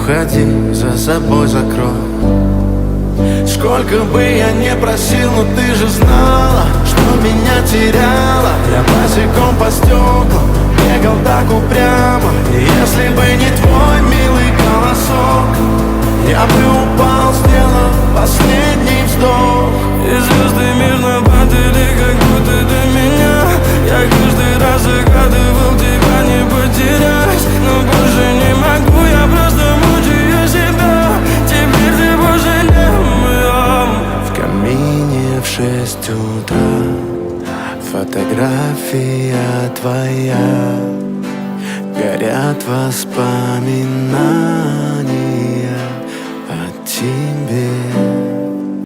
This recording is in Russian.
уходи, за собой закрой. Сколько бы я не просил, но ты же знала, что меня теряла. Я босиком по стеклам бегал так упрямо. И если бы не твой милый голосок, я бы упал, сделал последний вздох. И звезды мирно падали, как будто до меня. Я каждый раз загадывал тебя не потерять, но больше не могу, я просто мучаю себя. Теперь ты пожалел моем. В камине в 6 утра фотография твоя. Горят воспоминания о тебе.